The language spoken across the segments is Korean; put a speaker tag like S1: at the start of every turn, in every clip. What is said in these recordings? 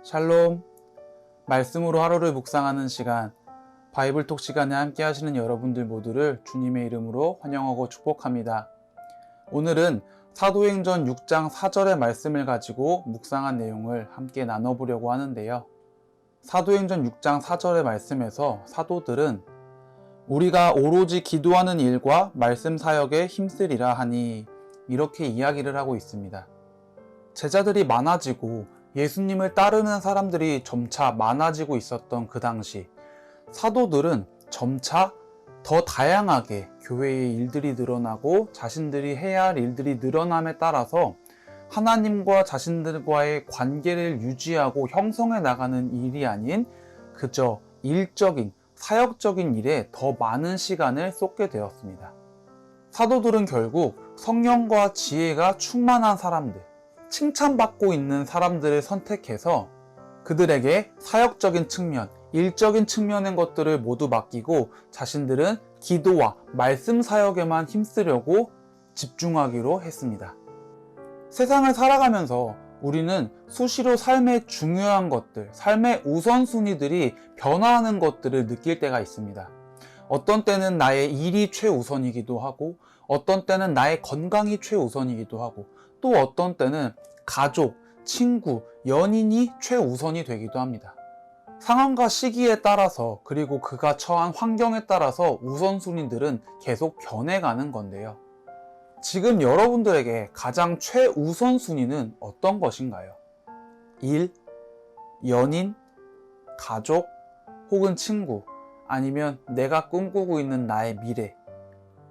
S1: 샬롬. 말씀으로 하루를 묵상하는 시간, 바이블톡 시간에 함께 하시는 여러분들 모두를 주님의 이름으로 환영하고 축복합니다. 오늘은 사도행전 6장 4절의 말씀을 가지고 묵상한 내용을 함께 나눠보려고 하는데요. 사도행전 6장 4절의 말씀에서 사도들은 우리가 오로지 기도하는 일과 말씀 사역에 힘쓰리라 하니 이렇게 이야기를 하고 있습니다. 제자들이 많아지고 예수님을 따르는 사람들이 점차 많아지고 있었던 그 당시, 사도들은 점차 더 다양하게 교회의 일들이 늘어나고 자신들이 해야 할 일들이 늘어남에 따라서 하나님과 자신들과의 관계를 유지하고 형성해 나가는 일이 아닌 그저 일적인, 사역적인 일에 더 많은 시간을 쏟게 되었습니다. 사도들은 결국 성령과 지혜가 충만한 사람들, 칭찬받고 있는 사람들을 선택해서 그들에게 사역적인 측면, 일적인 측면의 것들을 모두 맡기고 자신들은 기도와 말씀 사역에만 힘쓰려고 집중하기로 했습니다. 세상을 살아가면서 우리는 수시로 삶의 중요한 것들, 삶의 우선순위들이 변화하는 것들을 느낄 때가 있습니다. 어떤 때는 나의 일이 최우선이기도 하고, 어떤 때는 나의 건강이 최우선이기도 하고, 또 어떤 때는 가족, 친구, 연인이 최우선이 되기도 합니다. 상황과 시기에 따라서, 그리고 그가 처한 환경에 따라서 우선순위들은 계속 변해가는 건데요. 지금 여러분들에게 가장 최우선순위는 어떤 것인가요? 일, 연인, 가족, 혹은 친구, 아니면 내가 꿈꾸고 있는 나의 미래.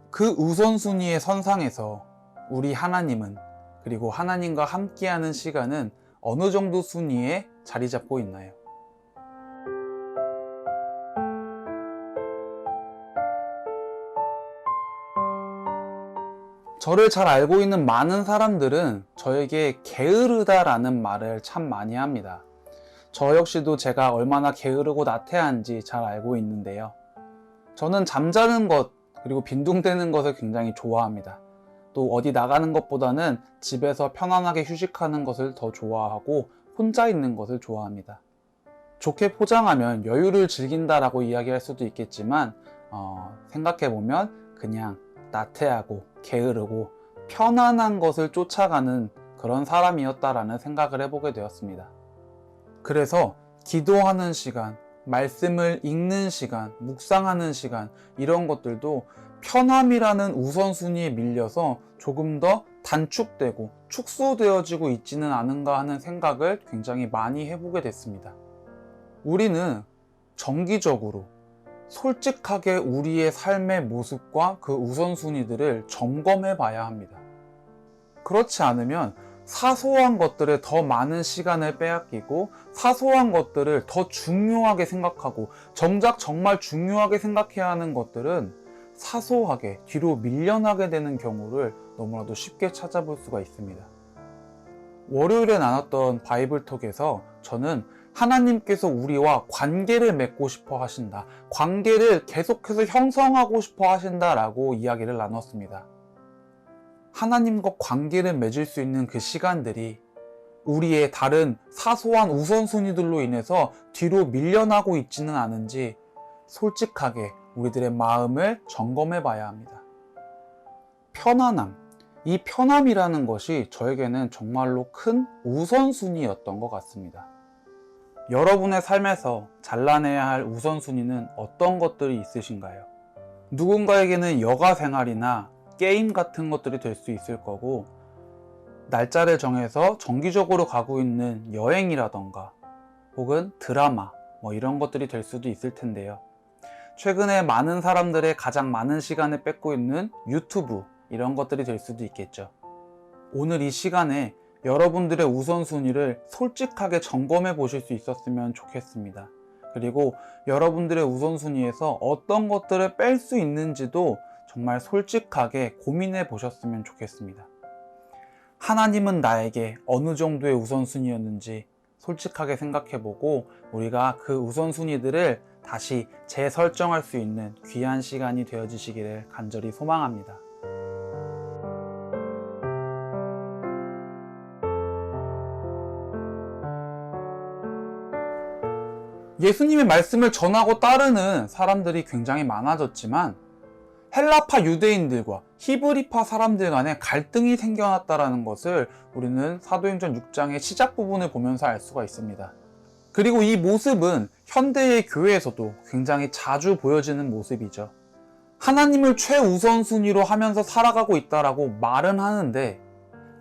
S1: 그 우선순위의 선상에서 우리 하나님은, 그리고 하나님과 함께하는 시간은 어느 정도 순위에 자리 잡고 있나요? 저를 잘 알고 있는 많은 사람들은 저에게 게으르다라는 말을 참 많이 합니다. 저 역시도 제가 얼마나 게으르고 나태한지 잘 알고 있는데요. 저는 잠자는 것, 그리고 빈둥대는 것을 굉장히 좋아합니다. 또 어디 나가는 것보다는 집에서 편안하게 휴식하는 것을 더 좋아하고 혼자 있는 것을 좋아합니다. 좋게 포장하면 여유를 즐긴다라고 이야기할 수도 있겠지만 생각해보면 그냥 나태하고 게으르고 편안한 것을 쫓아가는 그런 사람이었다라는 생각을 해보게 되었습니다. 그래서 기도하는 시간, 말씀을 읽는 시간, 묵상하는 시간, 이런 것들도 편함이라는 우선순위에 밀려서 조금 더 단축되고 축소되어지고 있지는 않은가 하는 생각을 굉장히 많이 해보게 됐습니다. 우리는 정기적으로 솔직하게 우리의 삶의 모습과 그 우선순위들을 점검해 봐야 합니다. 그렇지 않으면 사소한 것들에 더 많은 시간을 빼앗기고 사소한 것들을 더 중요하게 생각하고 정작 정말 중요하게 생각해야 하는 것들은 사소하게 뒤로 밀려나게 되는 경우를 너무나도 쉽게 찾아볼 수가 있습니다. 월요일에 나눴던 바이블톡에서 저는 하나님께서 우리와 관계를 맺고 싶어 하신다, 관계를 계속해서 형성하고 싶어 하신다라고 이야기를 나눴습니다. 하나님과 관계를 맺을 수 있는 그 시간들이 우리의 다른 사소한 우선순위들로 인해서 뒤로 밀려나고 있지는 않은지 솔직하게 우리들의 마음을 점검해 봐야 합니다. 편안함, 이 편함이라는 것이 저에게는 정말로 큰 우선순위였던 것 같습니다. 여러분의 삶에서 잘라내야 할 우선순위는 어떤 것들이 있으신가요? 누군가에게는 여가 생활이나 게임 같은 것들이 될 수 있을 거고, 날짜를 정해서 정기적으로 가고 있는 여행이라던가 혹은 드라마, 이런 것들이 될 수도 있을 텐데요. 최근에 많은 사람들의 가장 많은 시간을 뺏고 있는 유튜브, 이런 것들이 될 수도 있겠죠. 오늘 이 시간에 여러분들의 우선순위를 솔직하게 점검해 보실 수 있었으면 좋겠습니다. 그리고 여러분들의 우선순위에서 어떤 것들을 뺄 수 있는지도 정말 솔직하게 고민해 보셨으면 좋겠습니다. 하나님은 나에게 어느 정도의 우선순위였는지 솔직하게 생각해 보고 우리가 그 우선순위들을 다시 재설정할 수 있는 귀한 시간이 되어지시기를 간절히 소망합니다. 예수님의 말씀을 전하고 따르는 사람들이 굉장히 많아졌지만 헬라파 유대인들과 히브리파 사람들 간에 갈등이 생겨났다는 것을 우리는 사도행전 6장의 시작 부분을 보면서 알 수가 있습니다. 그리고 이 모습은 현대의 교회에서도 굉장히 자주 보여지는 모습이죠. 하나님을 최우선순위로 하면서 살아가고 있다라고 말은 하는데,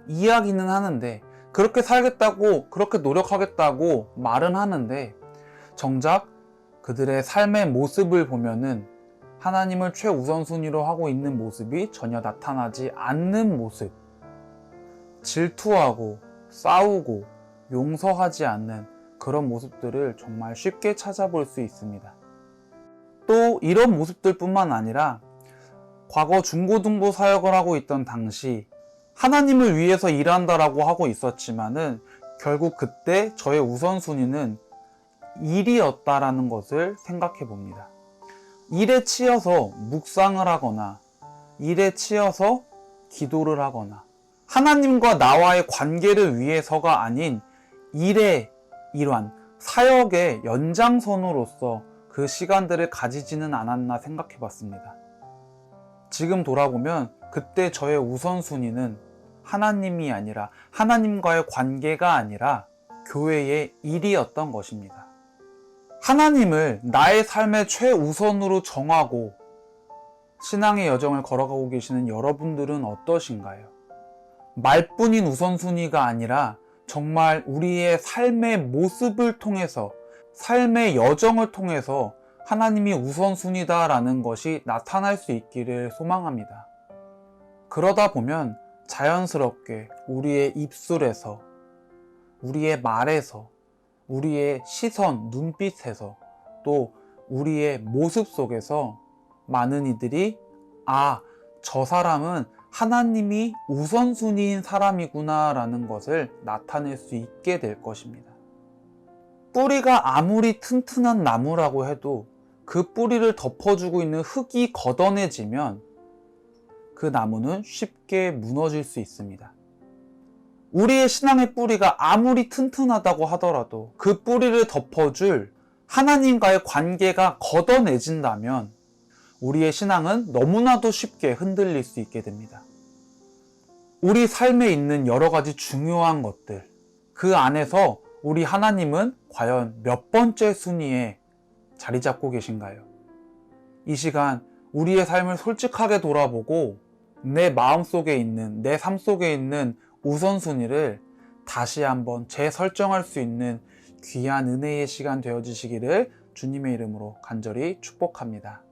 S1: 이야기는 하는데, 그렇게 살겠다고, 그렇게 노력하겠다고 말은 하는데, 정작 그들의 삶의 모습을 보면은 하나님을 최우선순위로 하고 있는 모습이 전혀 나타나지 않는 모습, 질투하고 싸우고 용서하지 않는 그런 모습들을 정말 쉽게 찾아볼 수 있습니다. 또 이런 모습들 뿐만 아니라 과거 중고등부 사역을 하고 있던 당시 하나님을 위해서 일한다라고 하고 있었지만은 결국 그때 저의 우선순위는 일이었다라는 것을 생각해 봅니다. 일에 치여서 묵상을 하거나 일에 치여서 기도를 하거나 하나님과 나와의 관계를 위해서가 아닌 일의 일환, 사역의 연장선으로서 그 시간들을 가지지는 않았나 생각해 봤습니다. 지금 돌아보면 그때 저의 우선순위는 하나님이 아니라 하나님과의 관계가 아니라 교회의 일이었던 것입니다. 하나님을 나의 삶의 최우선으로 정하고 신앙의 여정을 걸어가고 계시는 여러분들은 어떠신가요? 말뿐인 우선순위가 아니라 정말 우리의 삶의 모습을 통해서, 삶의 여정을 통해서 하나님이 우선순위다라는 것이 나타날 수 있기를 소망합니다. 그러다 보면 자연스럽게 우리의 입술에서, 우리의 말에서, 우리의 시선, 눈빛에서 또 우리의 모습 속에서 많은 이들이 저 사람은 하나님이 우선순위인 사람이구나 라는 것을 나타낼 수 있게 될 것입니다. 뿌리가 아무리 튼튼한 나무라고 해도 그 뿌리를 덮어주고 있는 흙이 걷어내지면 그 나무는 쉽게 무너질 수 있습니다. 우리의 신앙의 뿌리가 아무리 튼튼하다고 하더라도 그 뿌리를 덮어줄 하나님과의 관계가 걷어내진다면 우리의 신앙은 너무나도 쉽게 흔들릴 수 있게 됩니다. 우리 삶에 있는 여러 가지 중요한 것들, 그 안에서 우리 하나님은 과연 몇 번째 순위에 자리 잡고 계신가요? 이 시간 우리의 삶을 솔직하게 돌아보고 내 마음속에 있는, 내 삶 속에 있는 우선순위를 다시 한번 재설정할 수 있는 귀한 은혜의 시간 되어지시기를 주님의 이름으로 간절히 축복합니다.